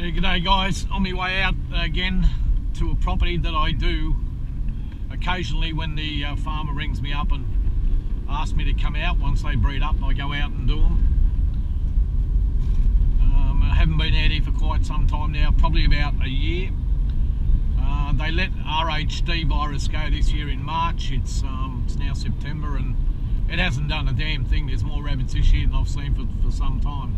Yeah, g'day guys, on my way out again to a property that I do occasionally when the farmer rings me up and asks me to come out. Once they breed up, I go out and do them. I haven't been out here for quite some time now, probably about a year. They let RHD virus go this year in March. It's now September and it hasn't done a damn thing. There's more rabbits this year than I've seen for some time.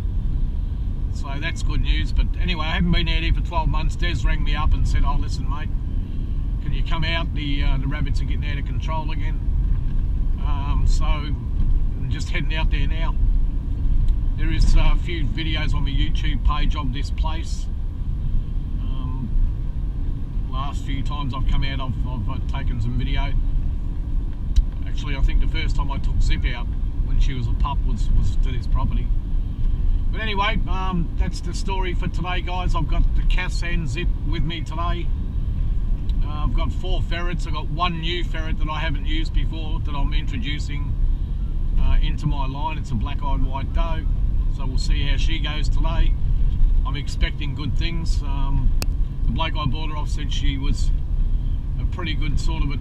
So that's good news. But anyway, I haven't been out here for 12 months. Des rang me up and said, oh listen mate, can you come out? The rabbits are getting out of control again. So I'm just heading out there now. There is a few videos on my YouTube page of this place. Last few times I've come out, I've taken some video. Actually, I think the first time I took Zip out when she was a pup was to this property. But anyway, that's the story for today, guys. I've got the Kass and Zip with me today. I've got 4 ferrets. I've got one new ferret that I haven't used before that I'm introducing into my line. It's a black-eyed white doe. So we'll see how she goes today. I'm expecting good things. The bloke I bought her off said she was a pretty good sort of a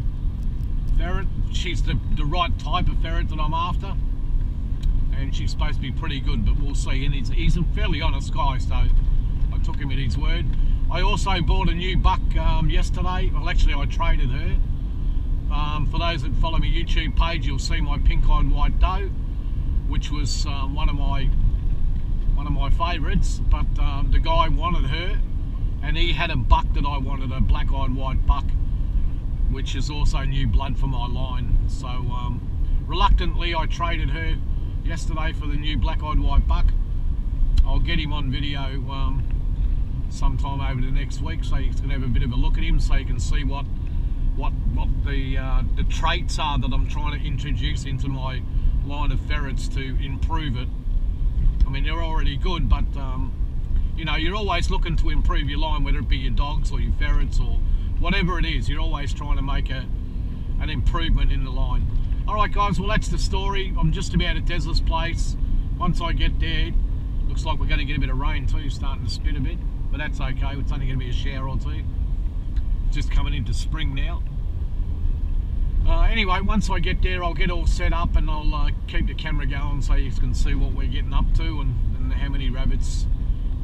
ferret. She's the right type of ferret that I'm after. And she's supposed to be pretty good, but we'll see. And he's a fairly honest guy, so I took him at his word. I also bought a new buck yesterday. Well, actually I traded her. For those that follow my YouTube page, you'll see my pink-eyed white doe, which was one of my favourites. But the guy wanted her, and he had a buck that I wanted, a black-eyed white buck, which is also new blood for my line. So reluctantly I traded her yesterday for the new black-eyed white buck. I'll get him on video sometime over the next week, so you can have a bit of a look at him, so you can see what the traits are that I'm trying to introduce into my line of ferrets to improve it. I mean, they're already good, but you know, you're always looking to improve your line, whether it be your dogs or your ferrets or whatever it is. You're always trying to make an improvement in the line. Alright guys, well that's the story. I'm just about at Des's place. Once I get there, looks like we're going to get a bit of rain too, starting to spit a bit, but that's okay. It's only going to be a shower or two. Just coming into spring now. Anyway, once I get there, I'll get all set up and I'll keep the camera going so you can see what we're getting up to and how many rabbits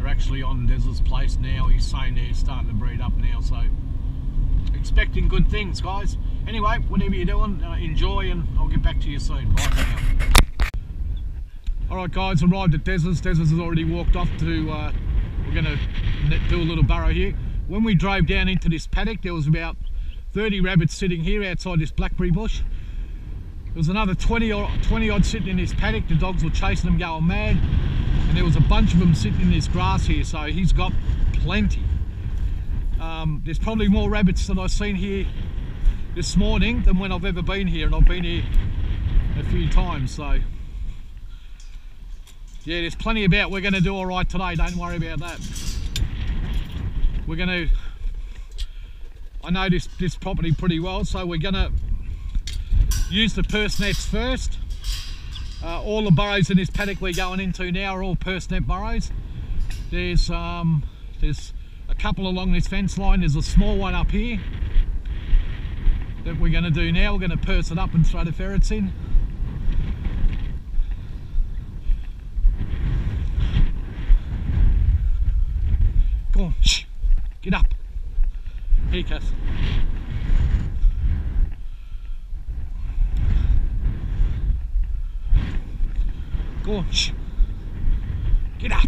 are actually on Des's place now. He's saying they're starting to breed up now, so expecting good things, guys. Anyway, whatever you're doing, enjoy, and I'll get back to you soon. Bye for now. Alright guys, arrived at Des's. Des's has already walked off to, we're going to do a little burrow here. When we drove down into this paddock, there was about 30 rabbits sitting here outside this blackberry bush. There was another 20 odd sitting in this paddock. The dogs were chasing them going mad. And there was a bunch of them sitting in this grass here, so he's got plenty. There's probably more rabbits that I've seen here this morning than when I've ever been here, and I've been here a few times, so yeah, there's plenty about. We're going to do all right today, don't worry about that. We're going to, I know this property pretty well, so we're going to use the purse nets first. All the burrows in this paddock we're going into now are all purse net burrows. There's a couple along this fence line. There's a small one up here that we're going to do now. We're going to purse it up and throw the ferrets in. Go on, shh, get up. Here, Kass. Go on, shh. Get up.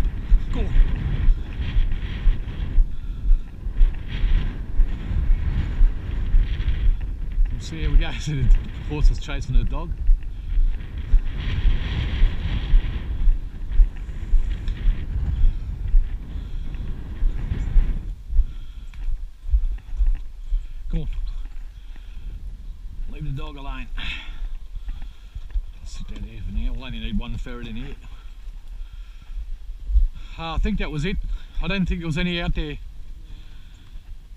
Go on. We'll see how we go. So the horse is chasing the dog. Go on. Leave the dog alone. Sit down here for now. We'll only need one ferret in here. I think that was it. I don't think there was any out there.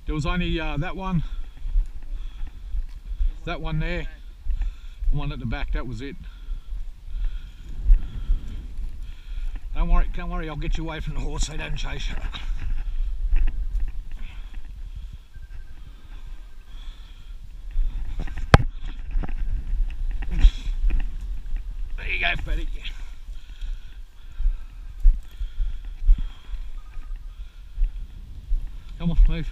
There was only that one there, and one at the back. That was it. Don't worry, I'll get you away from the horse so he doesn't chase you. Come on, move.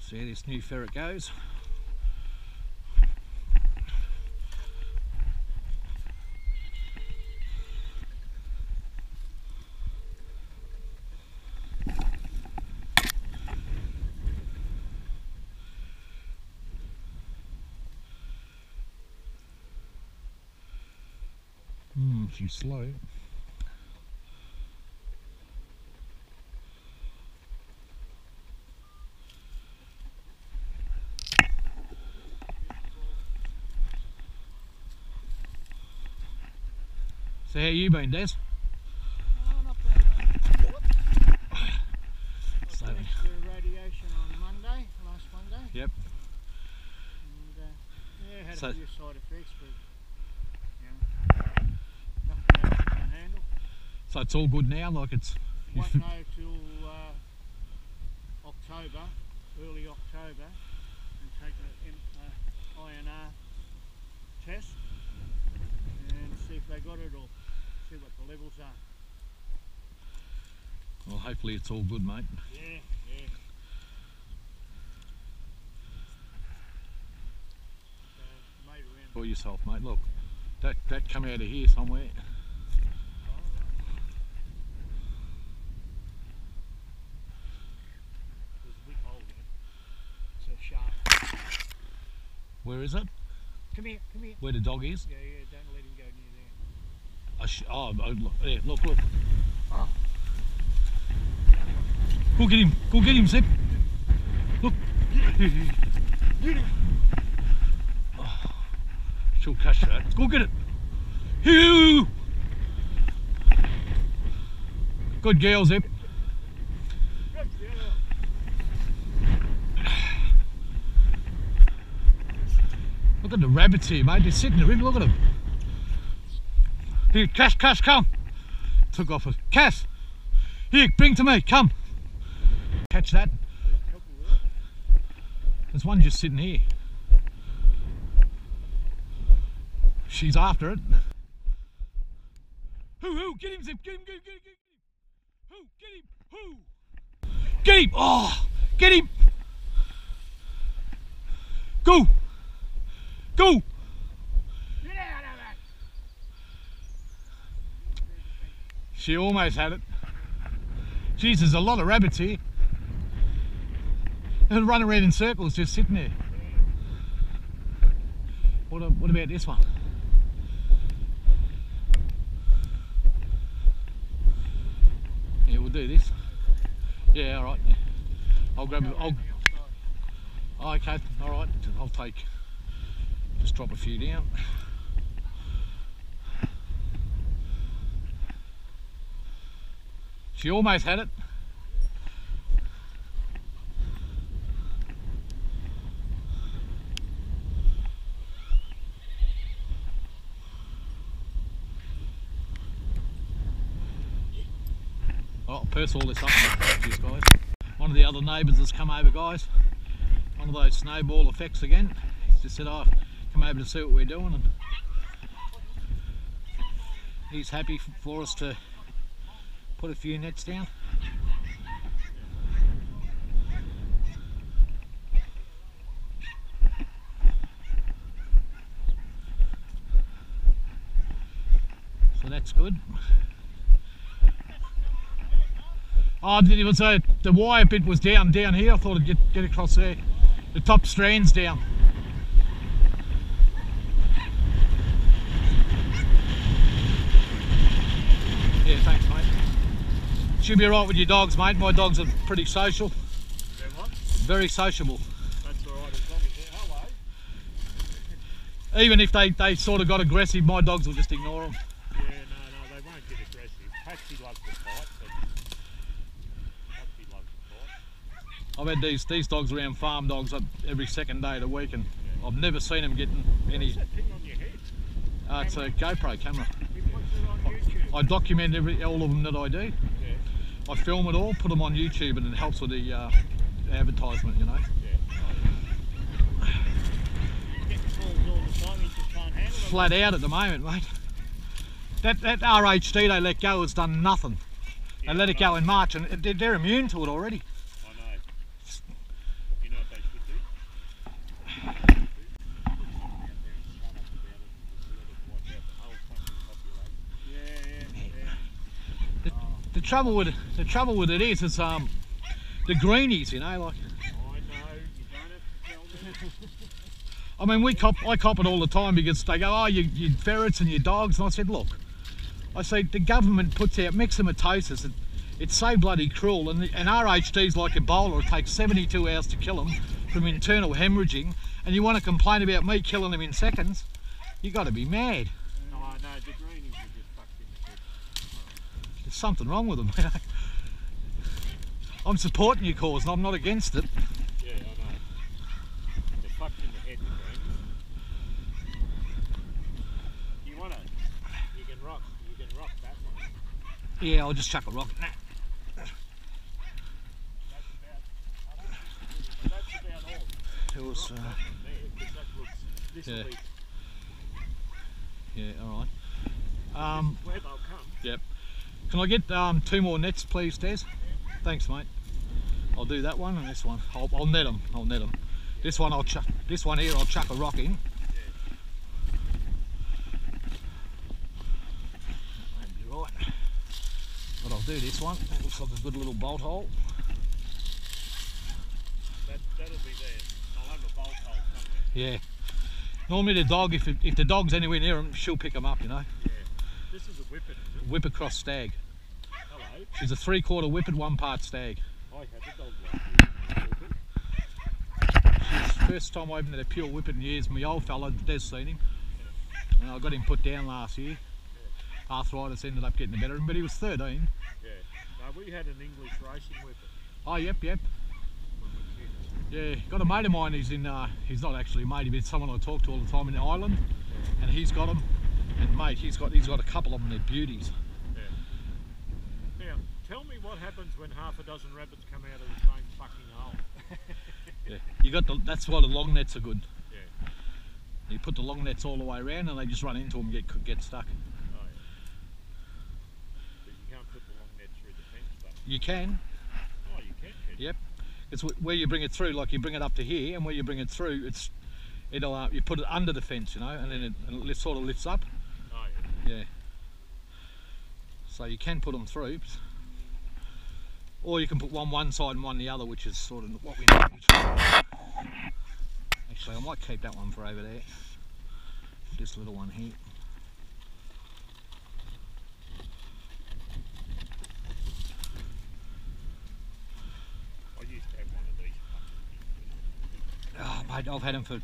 See how this new ferret goes. She's slow. So how you been, Des? Oh, not bad. I finished the radiation on Monday, last Monday. Yep. And yeah, had So, a few side effects, but you know, nothing else I can handle. So it's all good now, like it's... Won't know till October, early October, and take an INR test and see if they got it or see what the levels are. Well, hopefully it's all good, mate. Yeah, yeah. So, made around. For yourself, mate. Look, that come out of here somewhere. Where is it? Come here, come here. Where the dog is? Yeah, yeah, don't let him go near there. Oh, look, there, look, look. Oh. Go get him, Zip. Look. Get him. Oh, she'll catch that. Go get it. Hoo! Good girl, Zip. Good girl. Look at the rabbits here, mate. They're sitting in the river. Look at them. Here, Kass, come. Took off it. Kass, here, bring to me. Come. Catch that. There's one just sitting here. She's after it. Who? Get him, Zip. Get him. Who? Get him. Who? Get him. Oh, get him. Go. Go! Get out of it! She almost had it. Jeez, there's a lot of rabbits here. They'll run around in circles just sitting there. What about this one? Yeah, we'll do this. Yeah, alright. I'll grab it. Okay, alright. I'll take. Just drop a few down. She almost had it. I'll purse all this up and these guys. One of the other neighbours has come over, guys. One of those snowball effects again. He's just said, oh, come over to see what we're doing, and he's happy for us to put a few nets down. So that's good. Oh, it was the wire bit was down here. I thought I'd get across there. The top strand's down. Yeah, thanks, mate. Should be alright with your dogs, mate. My dogs are pretty social. They're what? Very sociable. That's alright as long as they're hello. Even if they sort of got aggressive, my dogs will just ignore them. Yeah, no, they won't get aggressive. Patsy loves to fight, but Patsy loves to fight. I've had these dogs around, farm dogs, every second day of the week, and yeah. I've never seen them getting any... What's that thing on your head? It's a GoPro camera. You put it on YouTube? I document all of them that I do. Yeah. I film it all, put them on YouTube, and it helps with the advertisement, you know. Yeah. Getting calls all the time, you just can't handle it. Flat out at the moment, mate. That RHD they let go has done nothing. Yeah, they let it go in March and they're immune to it already. I know. You know what they should do? The trouble with it is the greenies, you know, like. I know, you don't have to tell them. I mean, I cop it all the time because they go, oh, you ferrets and your dogs, and I said, look, I say the government puts out myxomatosis. It's so bloody cruel, and RHD's like Ebola. It takes 72 hours to kill them from internal hemorrhaging, and you want to complain about me killing them in seconds? You got to be mad. No, the greenies are just fucked in the head. There's something wrong with them. You know? I'm supporting your cause, and I'm not against it. Yeah, I know. They're fucked in the head, the greenies. You want to? You can rock that one. Yeah, I'll just chuck a rock. Nah. That's about all. It was. Yeah. Yeah. All right. Where they'll come. Yep. Can I get 2 more nets, please, Des? Thanks, mate. I'll do that one and this one. I'll net them. I'll net them. This one I'll chuck. This one here I'll chuck a rock in. That'd be right. But I'll do this one. That looks like a good little bolt hole. That'll be there. I'll have a bolt hole somewhere. Yeah. Normally the dog, if the dog's anywhere near them, she'll pick them up, you know. Yeah. This is a whippet, is it? Whipper cross stag. Hello. She's a 3/4 whippet, 1 part stag. I had a dog like you. She's first time I opened a pure whippet in years. My old fella, Des, seen him. And I got him put down last year. Arthritis ended up getting the better of him, but he was 13. Yeah. No, we had an English racing whippet. Oh, yep. When we were Yeah, got a mate of mine. He's not actually a mate. He's someone I talk to all the time in Ireland, and he's got them. And mate, he's got a couple of them. They're beauties. Yeah. Now, tell me what happens when half a dozen rabbits come out of the same fucking hole. Yeah, that's why the long nets are good. Yeah. You put the long nets all the way around, and they just run into them and get stuck. Oh yeah. But you can't put the long net through the fence, though. You can. Oh, you can. Yep. It's where you bring it through, like you bring it up to here, and where you bring it through, you put it under the fence, you know, and then it sort of lifts up. Oh yeah. Yeah. So you can put them through, or you can put one side and one the other, which is sort of what we need. Actually, I might keep that one for over there. This little one here. Oh, mate, I've had them for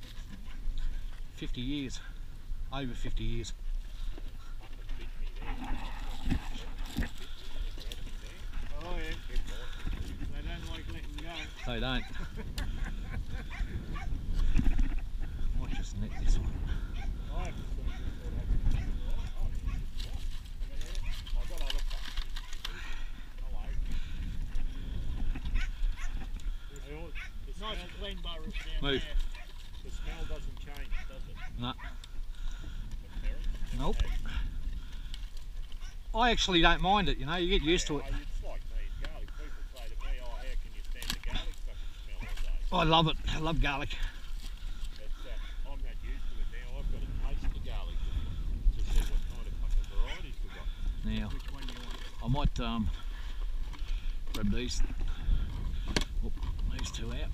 50 years, over 50 years. Oh yeah, they don't like letting go. They don't. Might just net this one. Nice clean burrows down Move. there. The smell doesn't change, does it? No. The Nope. I actually don't mind it, you know, you get used to it. It's like me, garlic. People say to me, oh, how can you stand the garlic fucking smell all day? I love it. I love garlic. I'm not used to it now. I've got to taste the garlic to see what kind of fucking varieties we've got. Now, Which one you want? I might grab these. Oh, these two out.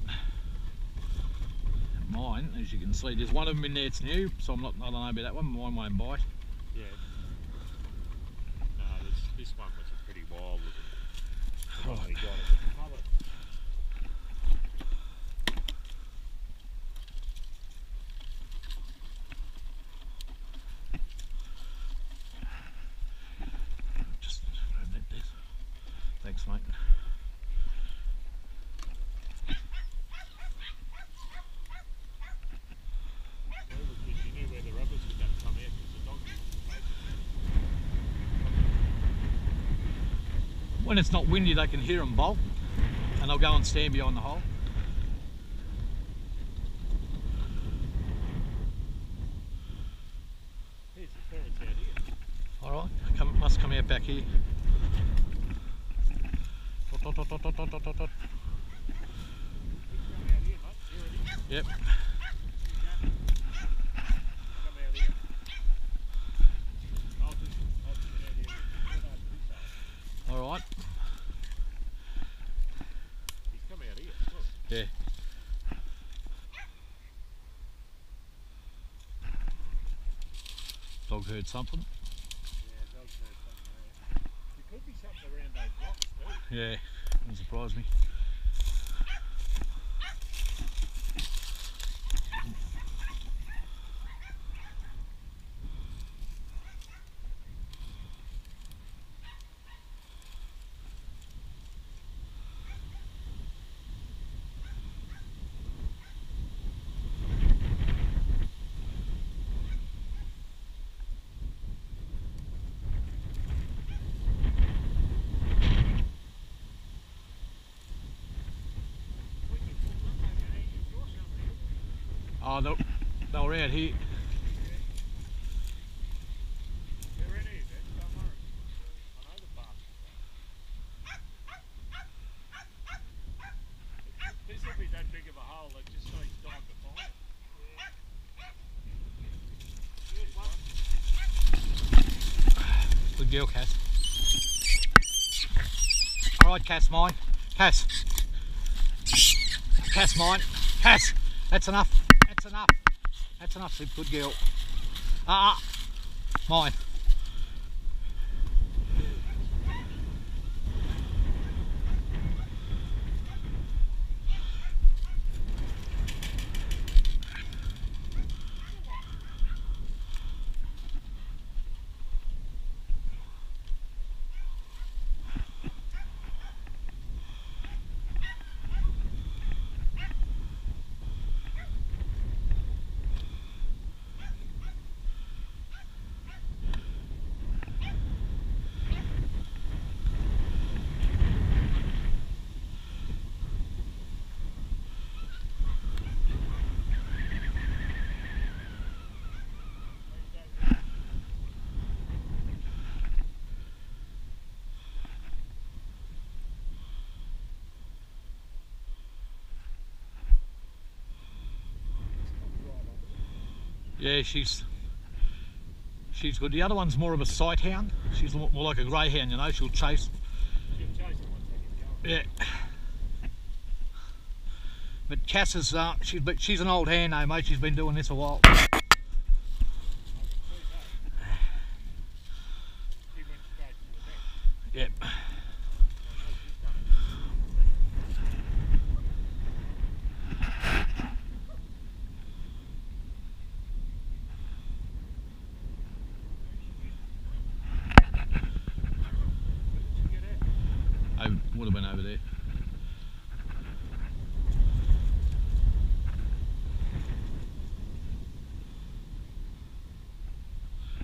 Mine, as you can see, there's one of them in there. It's new, so I don't know about that one. Mine won't bite. Yeah. No, this one was a pretty wild looking. Oh, we got it. Another. Just grab that there. Thanks, mate. When it's not windy, they can hear them bolt, and they'll go and stand behind the hole. Alright, must come out back here. Dot, dot, dot, dot, dot, dot, dot, dot. Yep. Alright. He's come out here. Look. Yeah. Dog heard something. Yeah, dog's heard something there. There could be something around those rocks too. Yeah, doesn't surprise me. Oh, they were out here. They're in here, then. Don't worry. I know the bastards. This will be that big of a hole that just needs time to find it. Good girl, Kass. Alright, Kass, mine. Kass. Kass, mine. Kass. That's enough. That's enough. That's enough, Sib. Good girl. Mine. Yeah, she's good. The other one's more of a sight hound. She's more like a greyhound, you know. She'll chase. She'll chase it once they get going. Yeah. But Kass is she's an old hand though, mate. She's been doing this a while. I can see that. She went straight to the neck. Yep. I would have been over there.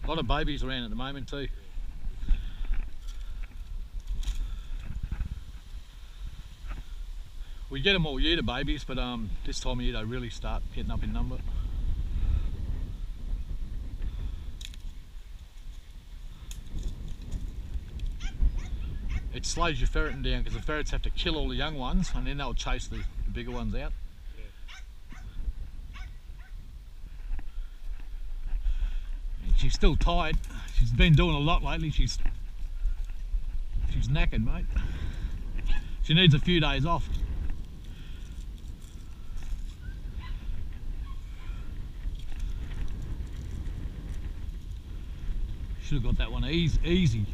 A lot of babies around at the moment too. We get them all year, the babies, but this time of year they really start getting up in number. It slows your ferreting down because the ferrets have to kill all the young ones and then they'll chase the bigger ones out. And she's still tired. She's been doing a lot lately. She's knackered, mate. She needs a few days off. Should have got that one easy.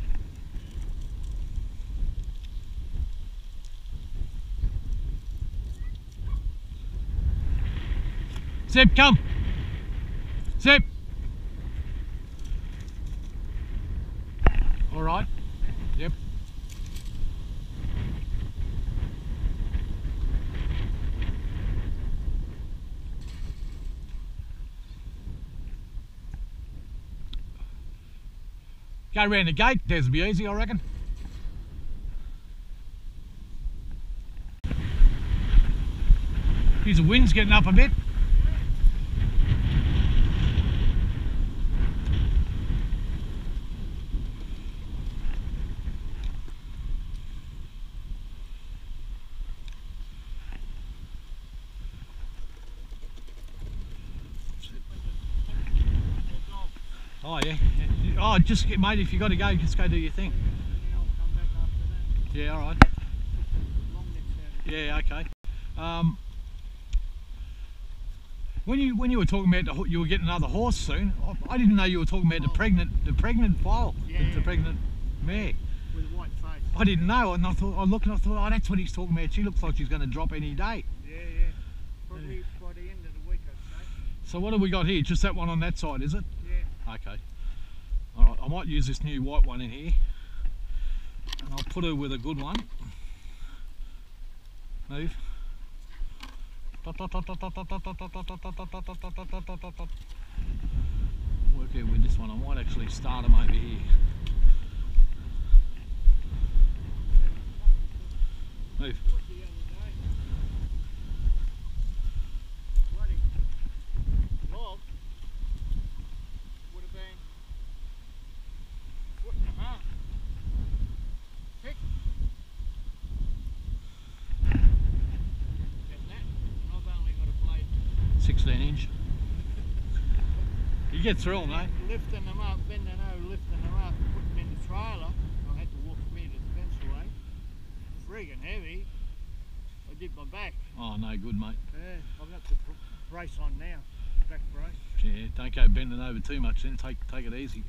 Zip, come! Zip! Alright. Yep. Go around the gate, there's be easy, I reckon. Here's the wind's getting up a bit. Oh yeah. Oh, just get, mate. If you got to go, just go do your thing. And then I'll come back after that. Yeah, all right. Long necks out of it. Yeah, okay. When you were talking about you were getting another horse soon, I didn't know you were talking about the pregnant foal, Yeah, the pregnant mare. With a white face. I didn't know, and I looked and I thought, oh, that's what he's talking about. She looks like she's going to drop any day. Yeah. Probably by the end of the week, I'd say. So what have we got here? Just that one on that side, is it? Yeah. Okay. All right. I might use this new white one in here, and I'll put her with a good one. Move. Work out with this one. I might actually start them over here. Move. Log would have been foot and a half. Thick. And that, and I've only got a blade. 16-inch. You get through them, mate. Lifting them up, bending over, lifting them up, putting them in the trailer. I had to walk from here to the fence away. Friggin' heavy. I did my back. Oh, no good, mate. Yeah, I've got the brace on now, back brace. Yeah, don't go bending over too much then, take it easy.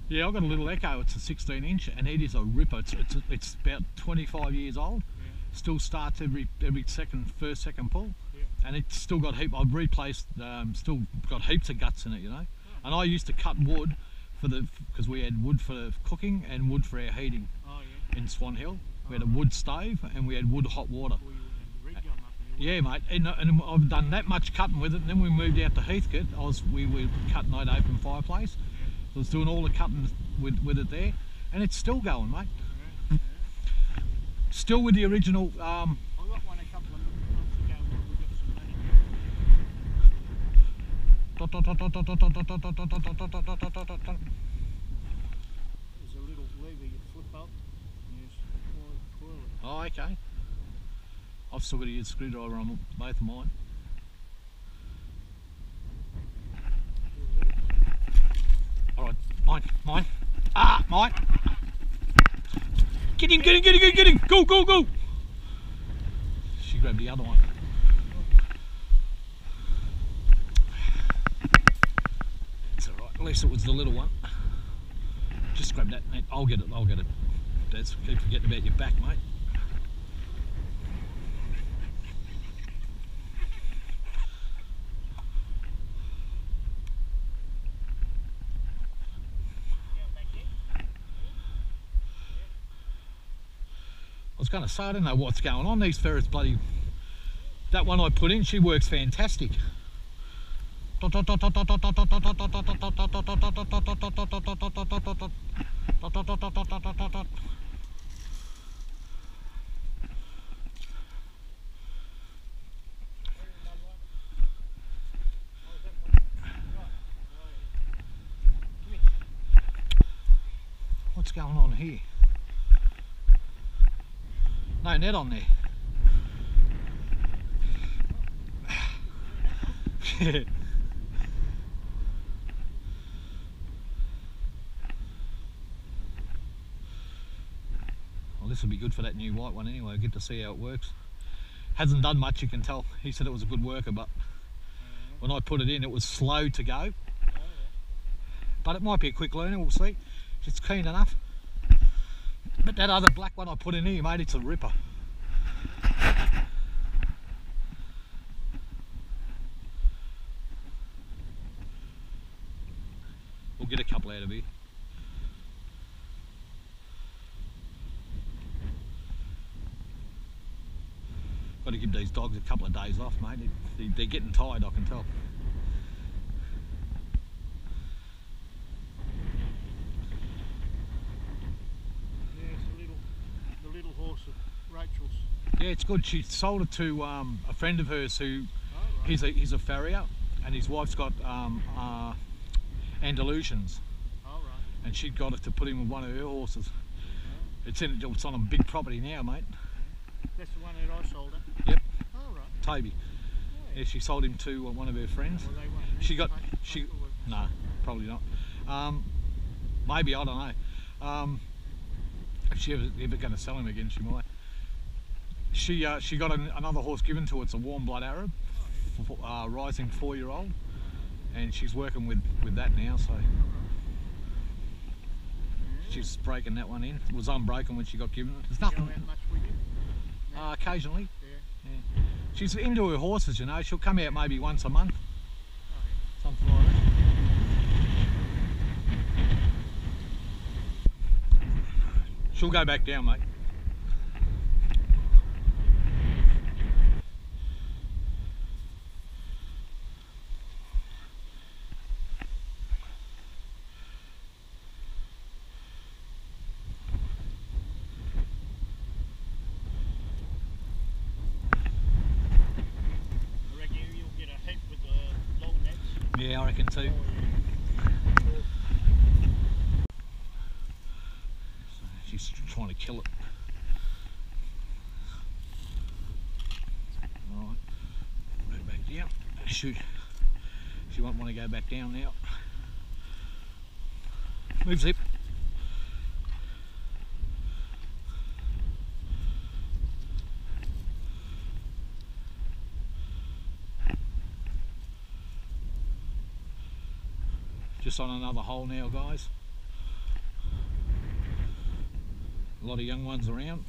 Yeah, I've got a little Echo, it's a 16-inch, and it is a ripper. It's about 25 years old. Yeah. Still starts every first second pull. Yeah. And it's still got I've replaced, still got heaps of guts in it, you know. And I used to cut wood because we had wood for cooking and wood for our heating in Swan Hill. We had a wood stove and we had wood hot water. Well, you wouldn't have the rig going up there. Yeah, mate, and I've done that much cutting with it, and then we moved out to Heathcote. We were cutting that open fireplace. So I was doing all the cutting with it there, and it's still going, mate. Yeah. Still with the original. I got one a couple of months ago when we got some money. There's a little lever you flip up and you just coil it. Oh, okay. I've still got to use a screwdriver on both of mine. Alright, mine. Ah, mine. Get him. Go. She grabbed the other one. It's alright, at least it was the little one. Just grab that, mate. I'll get it. That's, keep forgetting about your back, mate. I was going to say, I don't know what's going on. These ferrets bloody... That one I put in, she works fantastic. What's going on here? No net on there. Well, this will be good for that new white one anyway. I get to see how it works. Hasn't done much, you can tell. He said it was a good worker, but when I put it in, it was slow to go. But it might be a quick learner, we'll see. It's keen enough. But that other black one I put in here, mate, it's a ripper. We'll get a couple out of here. Got to give these dogs a couple of days off, mate. They're getting tired, I can tell. Rachel's. Yeah, it's good. She sold it to a friend of hers who he's a farrier, and his wife's got Andalusians. Oh, right. And she got it to put in with one of her horses. Oh. It's on a big property now, mate. That's the one that I sold it? Yep. Oh, right. Toby. Oh, Yeah, she sold him to one of her friends. Well, they no, probably not. Maybe, I don't know. If she ever going to sell him again, she might. She got another horse given to her. It's a warm blood Arab, rising 4-year-old, and she's working with that now. So she's breaking that one in. It was unbroken when she got given it. There's nothing. Go out much with you? No? Occasionally. Yeah. Yeah. She's into her horses, you know. She'll come out maybe once a month, Oh, yeah. something like that. She'll go back down, mate. I reckon you'll get a heap with the long nets. Yeah, I reckon too. Oh, yeah. She's trying to kill it. Alright, go back down. Shoot. She won't want to go back down now. Move, Zip. Just on another hole now, guys. A lot of young ones around.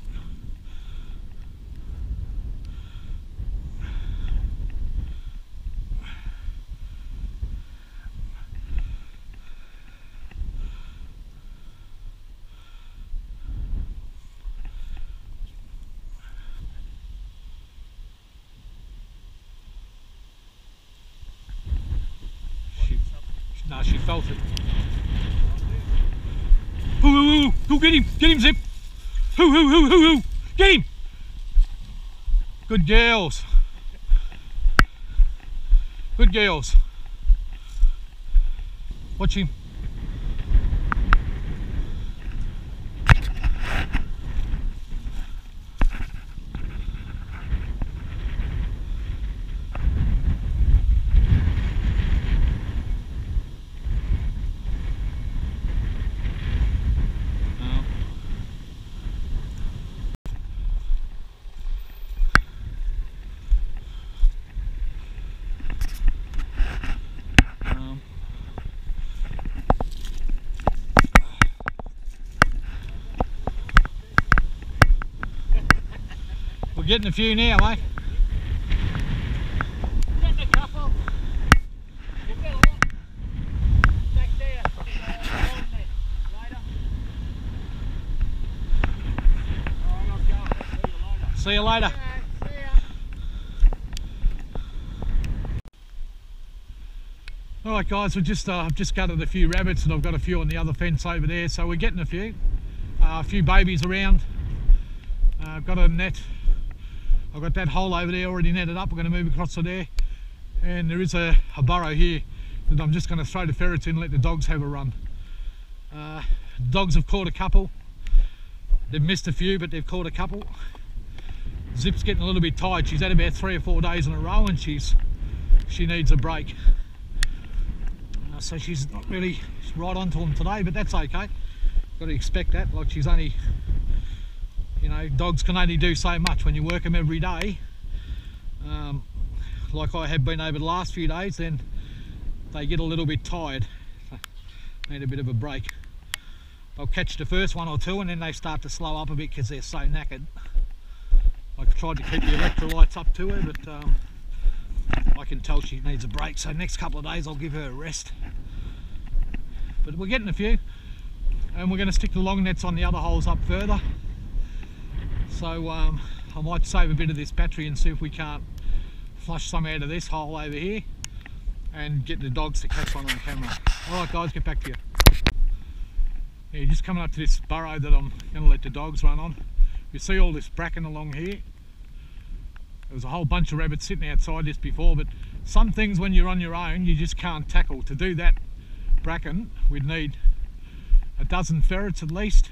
No, she felt it. Ooh, get him, Zip. Hoo, get him. Good girls. Good girls. Watch him. We're getting a few now, mate. Getting a couple. We'll get a lot back there. Long net later. Oh, I'm not going. See you later. See you later. Yeah, see ya. Alright guys, I've just gutted a few rabbits and I've got a few on the other fence over there, so we're getting a few babies around. I've got a net. I've got that hole over there already netted up. We're going to move across to there, and there is a burrow here that I'm just going to throw the ferrets in and let the dogs have a run. Dogs have caught a couple. They've missed a few, but they've caught a couple. Zip's getting a little bit tired. She's had about 3 or 4 days in a row and she needs a break. So she's not really right onto them today, but that's okay. Got to expect that. Like, she's only, you know, dogs can only do so much when you work them every day. Like I have been over the last few days, then they get a little bit tired. Need a bit of a break. They'll catch the first 1 or 2 and then they start to slow up a bit because they're so knackered. I've tried to keep the electrolytes up to her, but I can tell she needs a break, so next couple of days I'll give her a rest. But we're getting a few, and we're going to stick the long nets on the other holes up further. So I might save a bit of this battery and see if we can't flush some out of this hole over here and get the dogs to catch one on camera. Alright guys, get back to you. Yeah, just coming up to this burrow that I'm going to let the dogs run on. You see all this bracken along here? There was a whole bunch of rabbits sitting outside this before, but some things when you're on your own you just can't tackle. To do that bracken we'd need a dozen ferrets at least,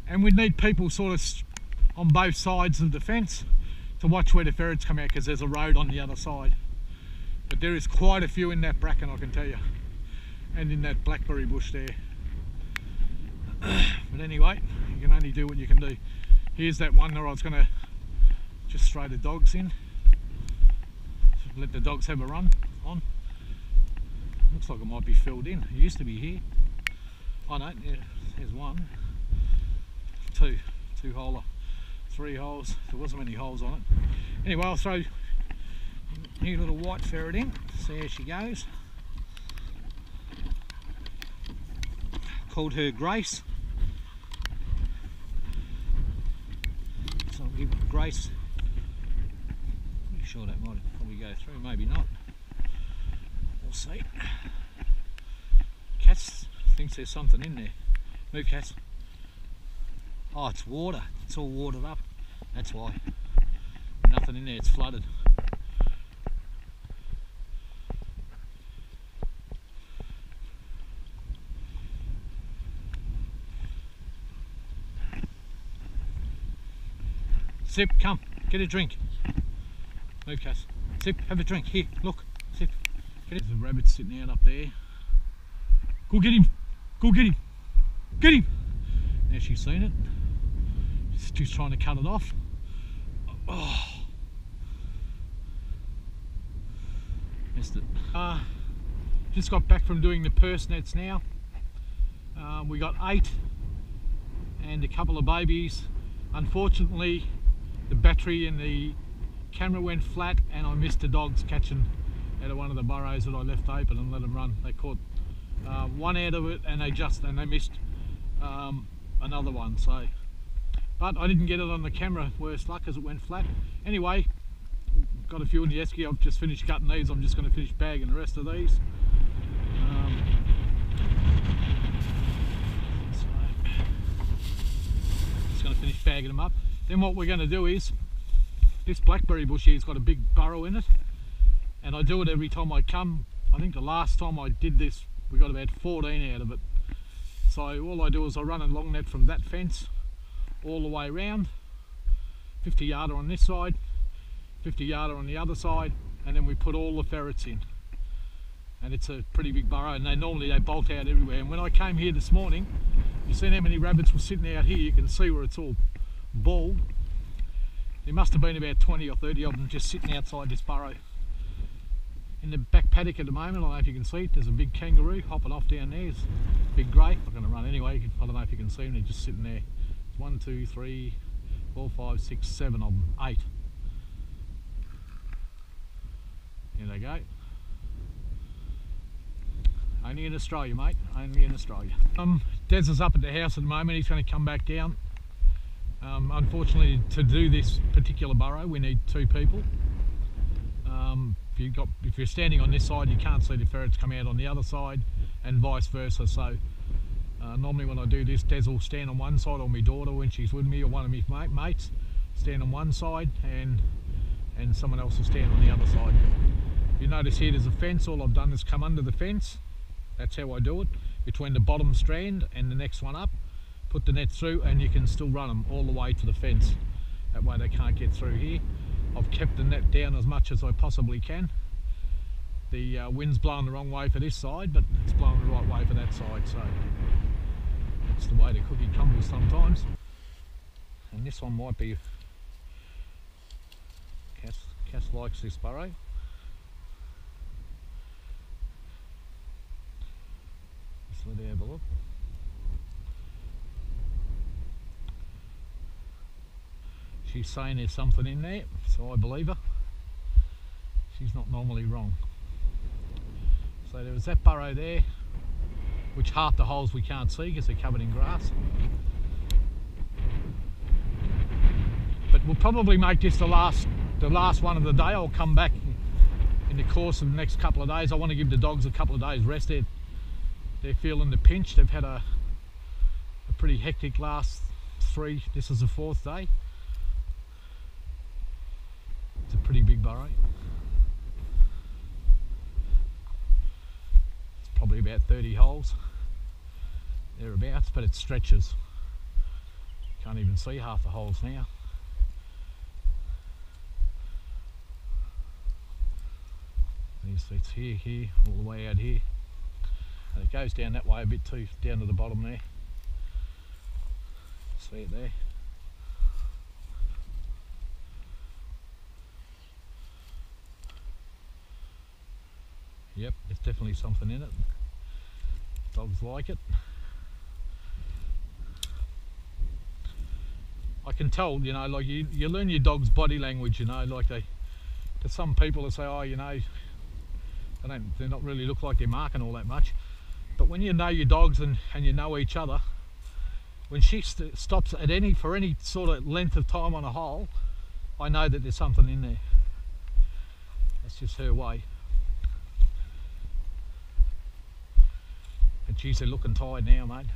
and we'd need people sort of on both sides of the fence to watch where the ferrets come out, because there's a road on the other side. But there is quite a few in that bracken, I can tell you, and in that blackberry bush there. But anyway, you can only do what you can do. Here's that one where I was going to just throw the dogs in, let the dogs have a run on. Looks like it might be filled in. It used to be here. Oh no, yeah, there's one, two holer, 3 holes. There wasn't many holes on it. Anyway, I'll throw new little white ferret in. See how she goes. Called her Grace. So I'll give Grace. Pretty sure that might probably go through. Maybe not. We'll see. Kass thinks there's something in there. Move, Kass. Oh, it's water. It's all watered up. That's why. Nothing in there. It's flooded. Sip, come. Get a drink. Move, Kass. Sip, have a drink. Here, look. Sip. Get it. There's a rabbit sitting out up there. Go get him. Go get him. Get him. Now she's seen it. She's trying to cut it off. Oh. Missed it. Just got back from doing the purse nets now. We got 8 and a couple of babies. Unfortunately, the battery in the camera went flat and I missed the dogs catching out of one of the burrows that I left open and let them run. They caught one out of it and they missed another one. So, but I didn't get it on the camera, worse luck, as it went flat. Anyway, got a few in the esky. I've just finished cutting these. I'm just going to finish bagging the rest of these. So, just going to finish bagging them up. Then what we're going to do is, this blackberry bush here's got a big burrow in it, and I do it every time I come. I think the last time I did this we got about 14 out of it. So all I do is I run a long net from that fence all the way around, 50 yarder on this side, 50 yarder on the other side, and then we put all the ferrets in. And it's a pretty big burrow, and normally they bolt out everywhere. And when I came here this morning, you've seen how many rabbits were sitting out here. You can see where it's all bald. There must have been about 20 or 30 of them just sitting outside this burrow. In the back paddock at the moment, I don't know if you can see it, there's a big kangaroo hopping off down there. It's big grey. I'm going to run anyway. I don't know if you can see them, they're just sitting there. 1, 2, 3, 4, 5, 6, 7 of them, 8. Here they go. Only in Australia, mate, only in Australia. Des is up at the house at the moment. He's going to come back down. Unfortunately, to do this particular burrow we need 2 people. If you're standing on this side, you can't see the ferrets come out on the other side, and vice versa. So normally when I do this, Des will stand on one side, or my daughter when she's with me, or one of my mates stand on one side, and someone else will stand on the other side. You notice here there's a fence. All I've done is come under the fence. That's how I do it, between the bottom strand and the next one up. Put the net through, and you can still run them all the way to the fence. That way they can't get through here. I've kept the net down as much as I possibly can. The wind's blowing the wrong way for this side, but it's blowing the right way for that side, so that's the way the cookie crumbles sometimes. And this one might be... Kass likes this burrow. Just let her have a look. She's saying there's something in there, so I believe her. She's not normally wrong. So there was that burrow there, which half the holes we can't see because they're covered in grass. But we'll probably make this the last one of the day. I'll come back in the course of the next couple of days. I want to give the dogs a couple of days rest. They're feeling the pinch. They've had a pretty hectic last 3. This is the 4th day. It's a pretty big burrow. It's probably about 30 holes thereabouts, but it stretches. Can't even see half the holes now. It's here, all the way out here. And it goes down that way a bit too, down to the bottom there. See it there? Yep, there's definitely something in it. Dogs like it. I can tell, you know, like you learn your dog's body language, you know, like to some people that say, oh, you know, they're not really look like they're marking all that much. But when you know your dogs and you know each other, when she stops at for any sort of length of time on a hole, I know that there's something in there. That's just her way. But geez, they're looking tired now, mate.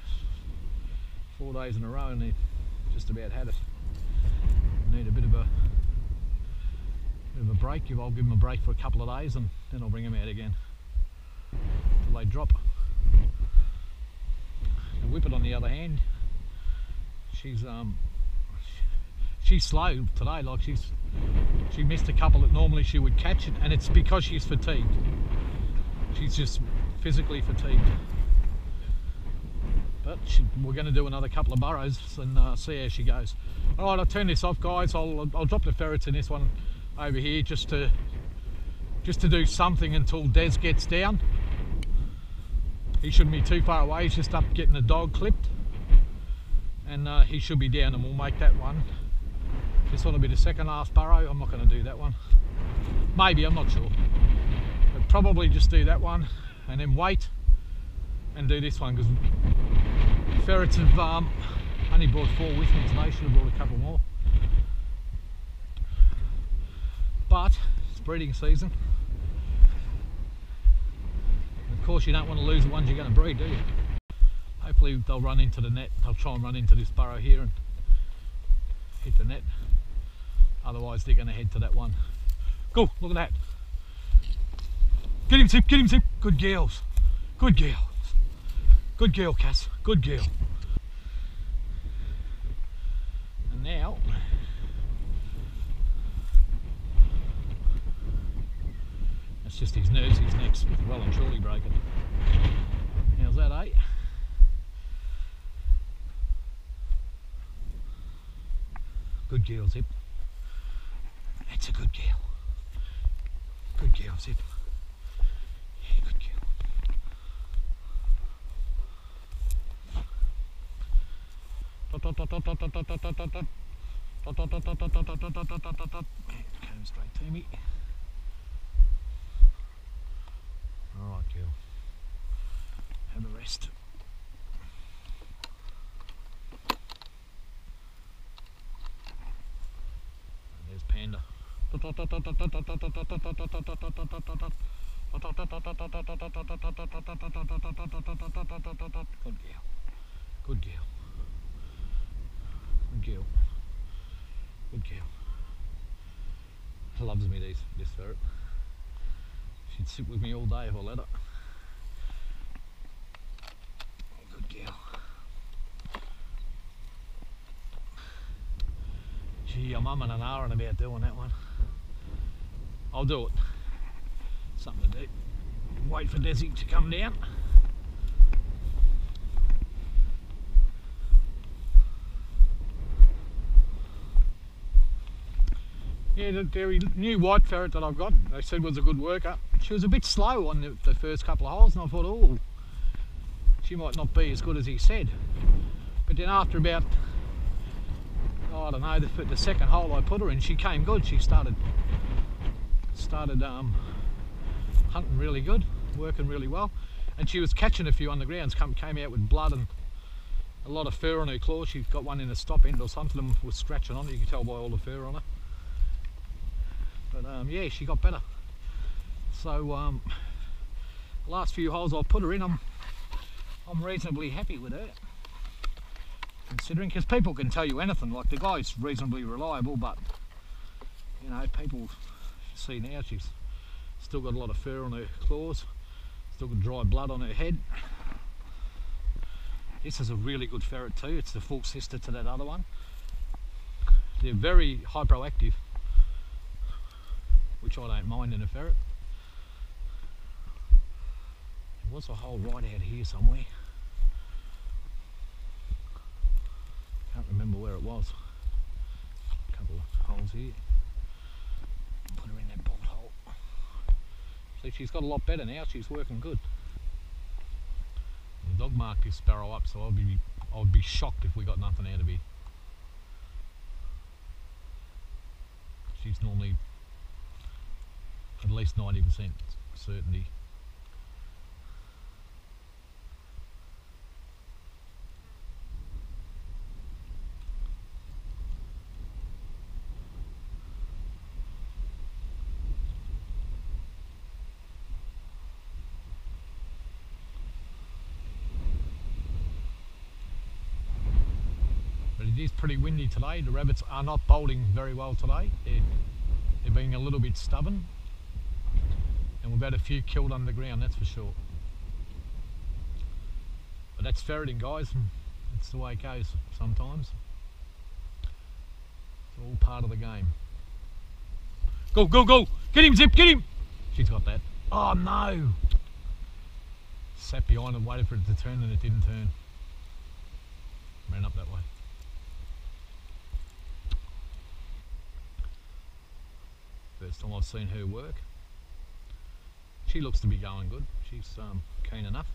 4 days in a row and they've just about had it. Need a bit of a break. I'll give them a break for a couple of days and then I'll bring them out again till they drop. And Whippet, on the other hand, she's slow today. Like she missed a couple that normally she would catch it, and it's because she's fatigued. She's just physically fatigued. But we're going to do another couple of burrows and see how she goes. All right, I'll turn this off, guys. I'll drop the ferrets in this one over here just to do something until Des gets down. He shouldn't be too far away. He's just up getting the dog clipped, and he should be down, and we'll make that one. This one will be the second last burrow. I'm not going to do that one. Maybe, I'm not sure. But probably just do that one and then wait and do this one, because ferrets have only brought 4 with me today. Should have brought a couple more. But it's breeding season. And of course you don't want to lose the ones you're going to breed, do you? Hopefully they'll run into the net. They'll try and run into this burrow here and hit the net. Otherwise they're going to head to that one. Go, look at that. Get him, Zip, get him, Zip. Good girls. Good girls. Good girl, Kass. Good girl. And now, that's just his nerves. His neck's well and truly broken. How's that, eh? Good girl, Zip. That's a good girl. Good girl, Zip. Yeah, good girl. Come straight to me. Alright, girl. Have a rest. And there's Panda. Good girl. Good girl. Good girl. Good girl. Loves me, this ferret. She'd sit with me all day if I let her. Good girl. Gee, I'm umming and ahhing about doing that one. I'll do it. Something to do. Wait for Desi to come down. Yeah, the new white ferret that I've got, they said was a good worker. She was a bit slow on the first couple of holes, and I thought, oh, she might not be as good as he said. But then after about, I don't know, the second hole I put her in, she came good. She started hunting really good, working really well, and she was catching a few on the grounds. Came out with blood and a lot of fur on her claws. She got one in the stop end or something and was scratching on it. You can tell by all the fur on her. But yeah, she got better. So the last few holes I've put her in, I'm reasonably happy with her, considering, because people can tell you anything. Like, the guy's reasonably reliable, but you know, people see now she's still got a lot of fur on her claws, still got dry blood on her head. This is a really good ferret too. It's the full sister to that other one. They're very hyperactive, which I don't mind in a ferret. There was a hole right out here somewhere. Can't remember where it was. A couple of holes here. Put her in that bolt hole. See, she's got a lot better now. She's working good. The dog marked this sparrow up, so I would be shocked if we got nothing out of here. She's normally at least 90% certainty. But it is pretty windy today. The rabbits are not bolting very well today. They're being a little bit stubborn. And we've had a few killed underground, that's for sure. But that's ferreting, guys. That's the way it goes sometimes. It's all part of the game. Go, go, go! Get him, Zip, get him! She's got that. Oh no! Sat behind and waited for it to turn and it didn't turn. Ran up that way. First time I've seen her work. She looks to be going good. She's keen enough.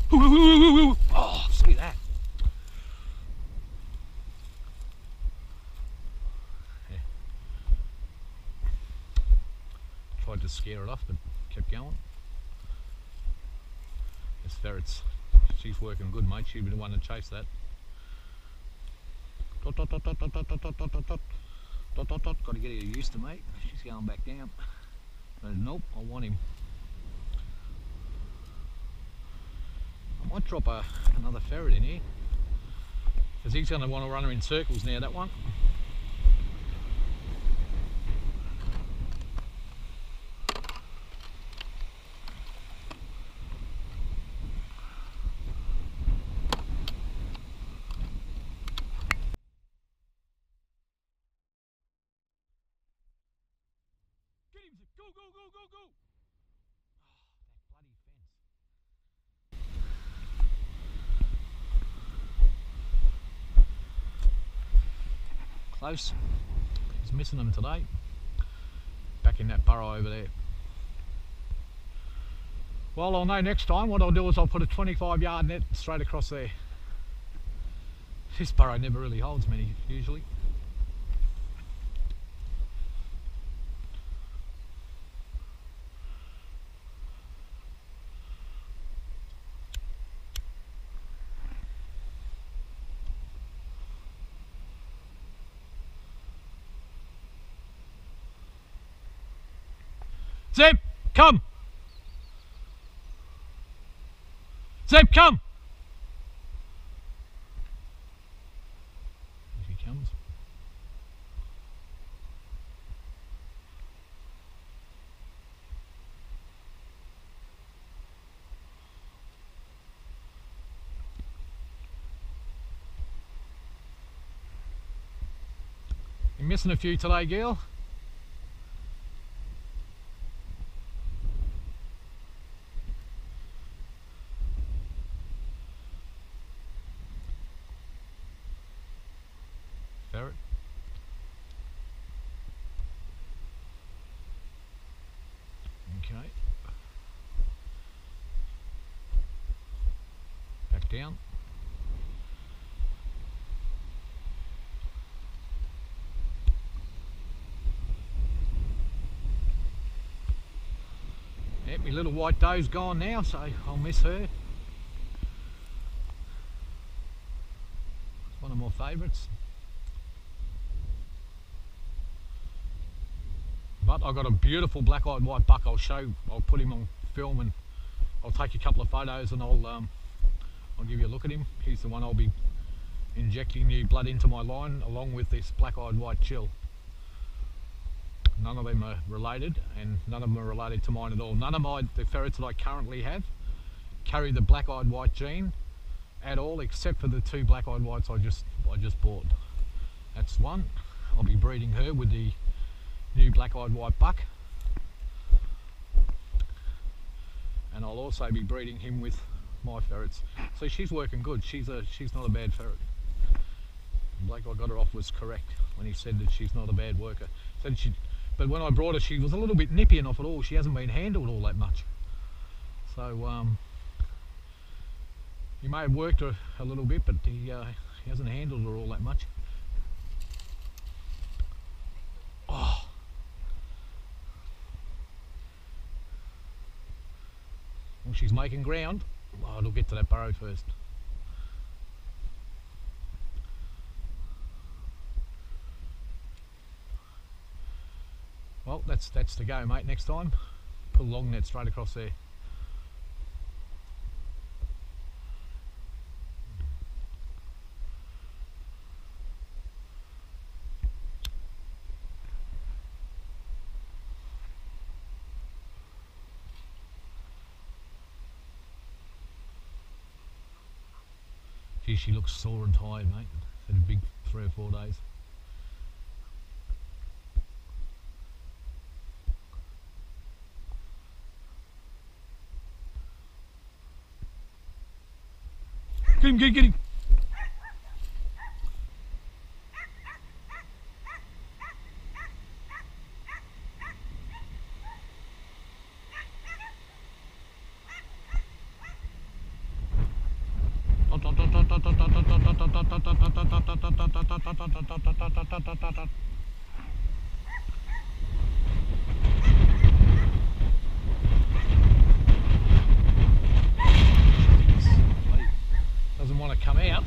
Oh, see that? Yeah. Tried to scare it off, but kept going. This ferret's, she's working good, mate. She'd be the one to chase that. Dot, dot, dot, dot, dot, dot, dot, dot, dot, dot, dot, dot, dot. Got to get her used to me. She's going back down. But nope, I want him. I might drop another ferret in here, because he's going to want to run her in circles now, that one. Get him! Go, go, go, go, go! Close. He's missing them today. Back in that burrow over there. Well, I'll know next time. What I'll do is I'll put a 25-yard net straight across there. This burrow never really holds many, usually. Zip, come! Zip, come! Here she comes. You're missing a few today, girl. Ferret. Okay. Back down. Yep, my little white doe's gone now, so I'll miss her. It's one of my favourites. But I've got a beautiful black-eyed white buck. I'll put him on film and I'll take a couple of photos and I'll give you a look at him. He's the one I'll be injecting new blood into my line along with this black-eyed white Jill. None of them are related, and none of them are related to mine at all. None of the ferrets that I currently have carry the black-eyed white gene at all, except for the 2 black-eyed whites I just bought. That's one. I'll be breeding her with the new black-eyed white buck, and I'll also be breeding him with my ferrets. So she's working good. She's not a bad ferret. The bloke I got her off was correct when he said that she's not a bad worker. But when I brought her, she was a little bit nippy enough at all. She hasn't been handled all that much. So he may have worked her a little bit, but he hasn't handled her all that much. Oh. Well, she's making ground. Oh, it'll get to that burrow first. Well, that's the go, mate. Next time, put a long net straight across there. Gee, she looks sore and tired, mate. It's had a big 3 or 4 days. Get him. Doesn't want to come out.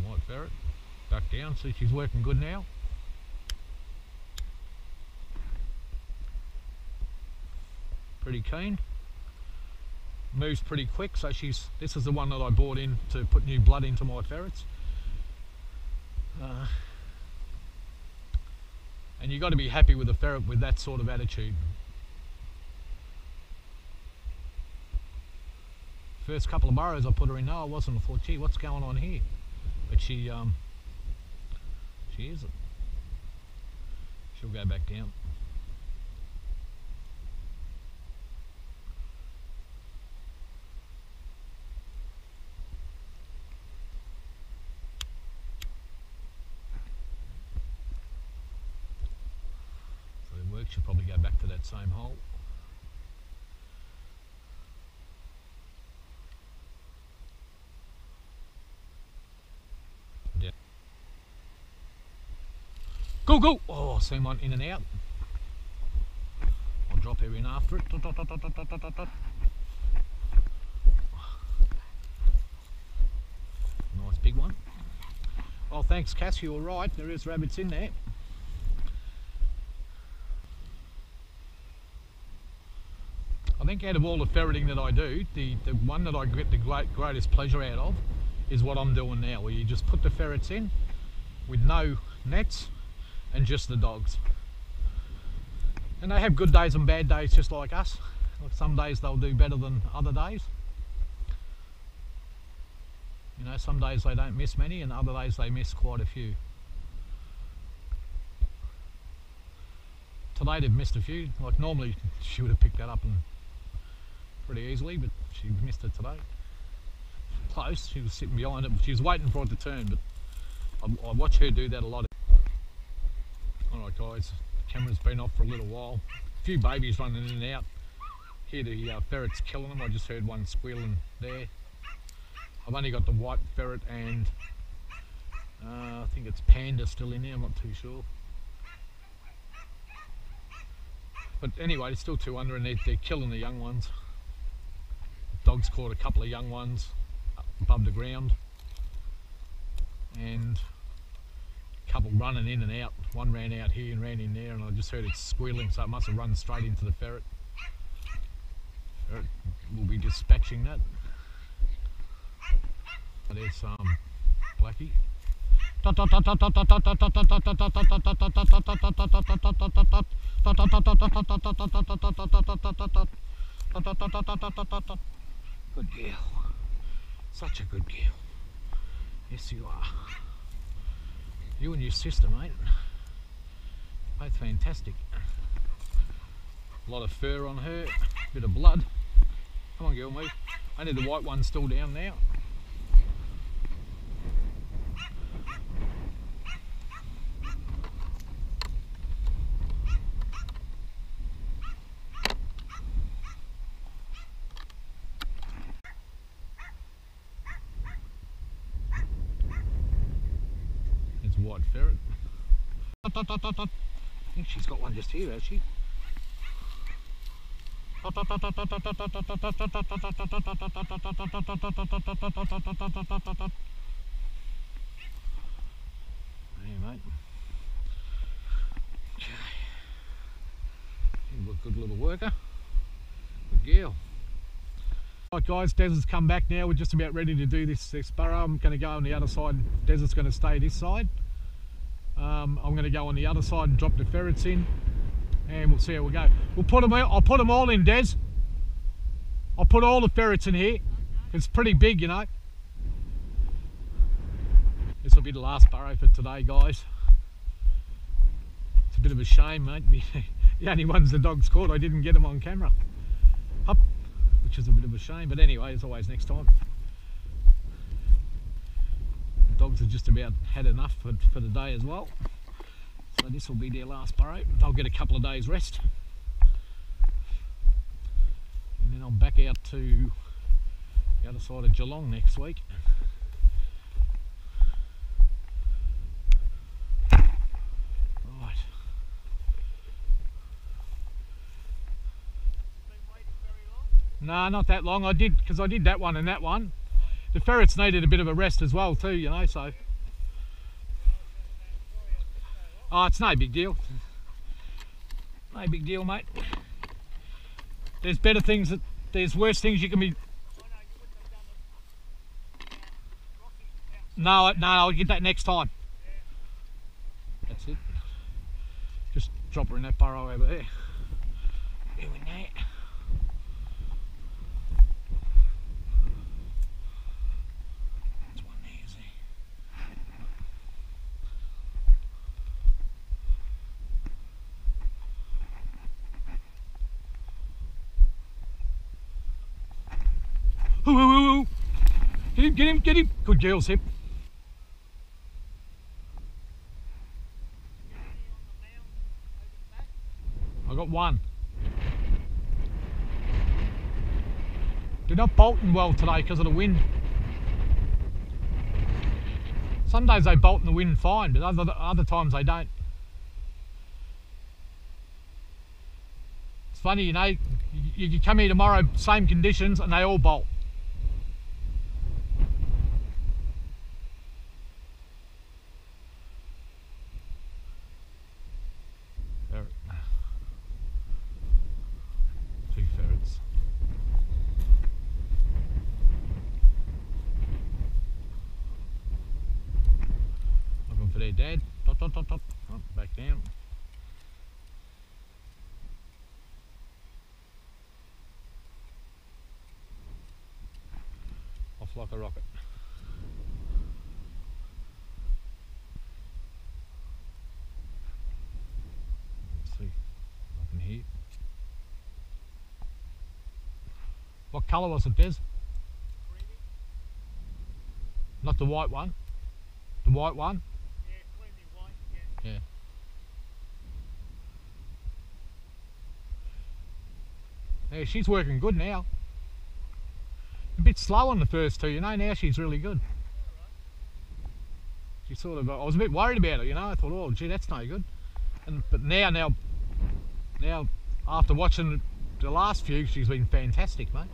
White ferret, duck down, see she's working good now. Pretty keen. Moves pretty quick, so this is the one that I bought in to put new blood into my ferrets. And you've got to be happy with a ferret with that sort of attitude. First couple of burrows I put her in, no I wasn't, I thought, gee, what's going on here? But she isn't. She'll go back down. She'll probably go back to that same hole. Yeah. Go, go! Oh, seen one in and out. I'll drop her in after it. Nice big one. Oh, thanks, Kass, you're right. There is rabbits in there. I think out of all the ferreting that I do, the one that I get the greatest pleasure out of is what I'm doing now, where you just put the ferrets in with no nets and just the dogs. And they have good days and bad days just like us. Like some days they'll do better than other days. You know, some days they don't miss many and other days they miss quite a few. Today they've missed a few. Like normally she would have picked that up and pretty easily, but she missed it today. Close, she was sitting behind it, she was waiting for it to turn, but I watch her do that a lot. Alright guys, the camera's been off for a little while. A few babies running in and out. Hear the ferrets killing them, I just heard one squealing there. I've only got the white ferret and I think it's panda still in there, I'm not too sure. But anyway, there's still 2 under and they're killing the young ones. Dogs caught a couple of young ones above the ground and a couple running in and out. One ran out here and ran in there and I just heard it squealing, so it must have run straight into the ferret. We'll be dispatching that. There's Blackie. Good girl. Such a good girl. Yes, you are. You and your sister, mate. Both fantastic. A lot of fur on her, bit of blood. Come on, girl, move. Only the white one's still down now. It's a white ferret. I think she's got one just here, has she? Hey, mate. Okay. You're a good little worker. Good girl. Right guys, Desert's come back now. We're just about ready to do this burrow. I'm going to go on the other side. Desert's going to stay this side. I'm going to go on the other side and drop the ferrets in, and we'll see how we go. We'll put them out. I'll put them all in, Des. I'll put all the ferrets in here. It's pretty big, you know. This will be the last burrow for today, guys. It's a bit of a shame, mate. The only ones the dogs caught, I didn't get them on camera. Up, which is a bit of a shame, but anyway, as always, next time. The dogs have just about had enough for the day as well. So this will be their last burrow. They'll get a couple of days rest. And then I'm back out to the other side of Geelong next week. Right. No, not that long. I did, because I did that one and that one. The ferrets needed a bit of a rest as well too, you know, so. Oh, it's no big deal. No big deal, mate. There's better things, there's worse things you can be. No, I'll get that next time. That's it. Just drop her in that burrow over there. Doing that. Ooh. Get him. Good girl, Sip. I got one. They're not bolting well today because of the wind. Some days they bolt in the wind fine, but other times they don't. It's funny, you know, you come here tomorrow, same conditions, and they all bolt. Two ferrets. Looking for their dad. Dot. Oh, back down. Off like a rocket. Let's see. I can hear. What colour was it, Des? Not the white one. The white one? Yeah, creamy white, yeah. Yeah. Yeah, she's working good now. A bit slow on the first two, you know, now she's really good. She sort of, I was a bit worried about her, you know, I thought, oh gee, that's no good. But now after watching the last few, she's been fantastic, mate.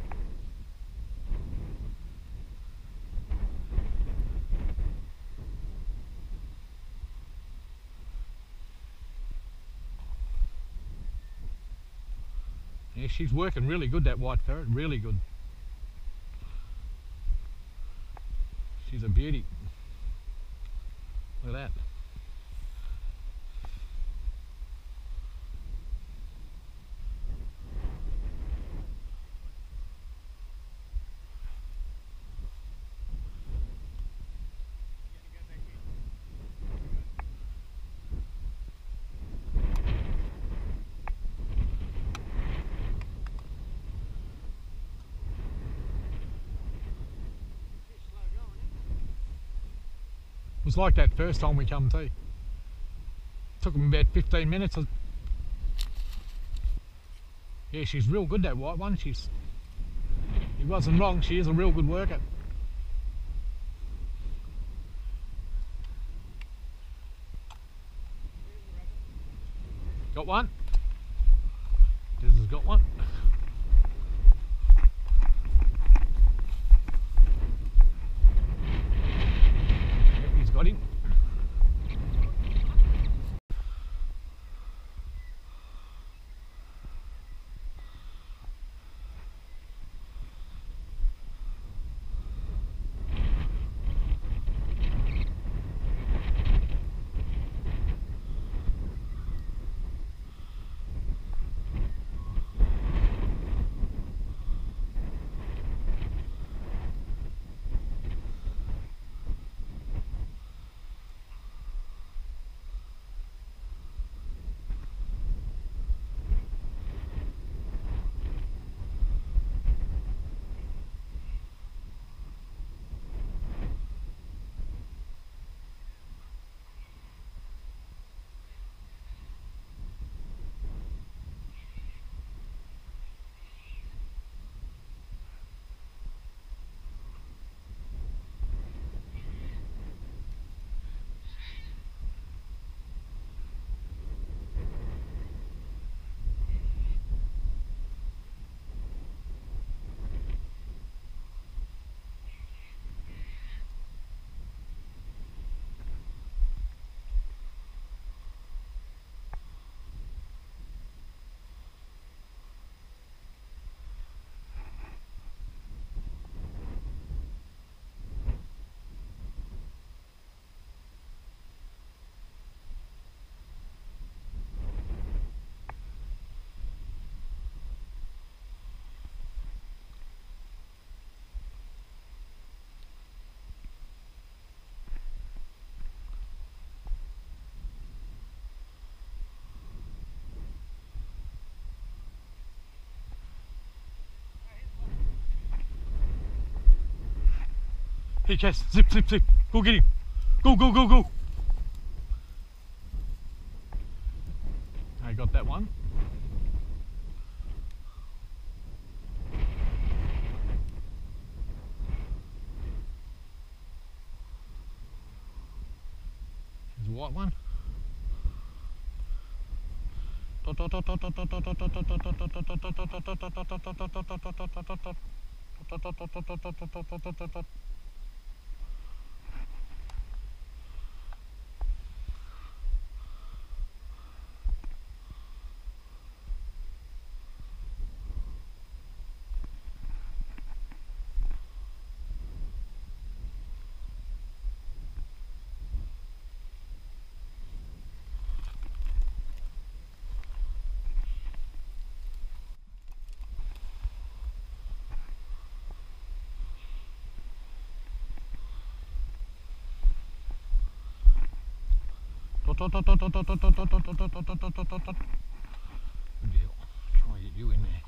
Yeah, she's working really good, that white ferret, really good. She's a beauty. Look at that. It was like that first time we come too. Took them about 15 minutes. Yeah, she's real good, that white one. He wasn't wrong, she is a real good worker. Got one. This has got one. Yep, he's got him. Hey Kass, zip, zip, zip. Go get him. Go, go, go, go. I got that one. There's a white one. Good deal. Try and get you in there.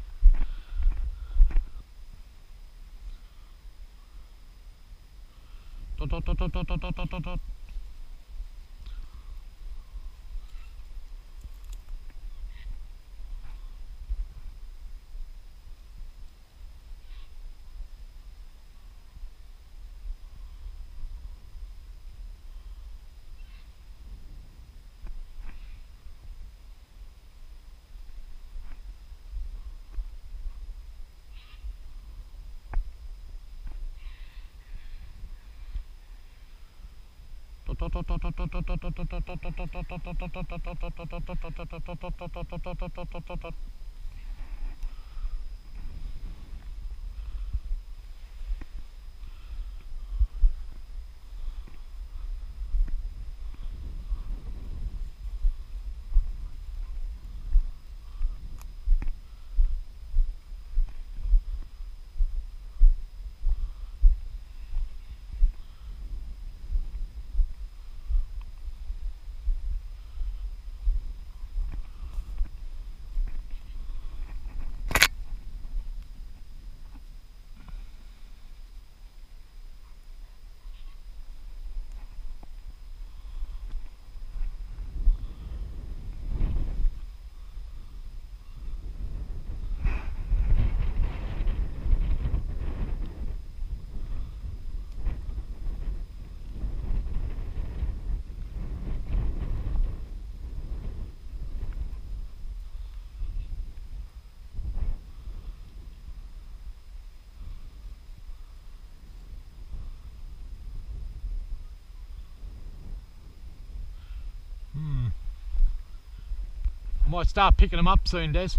Might start picking them up soon, Des.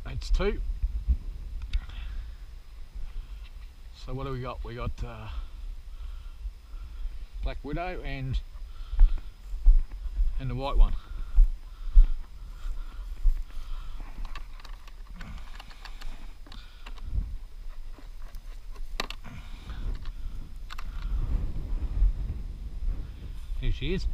That's 2. So what do we got? We got black widow and the white one. Here she is.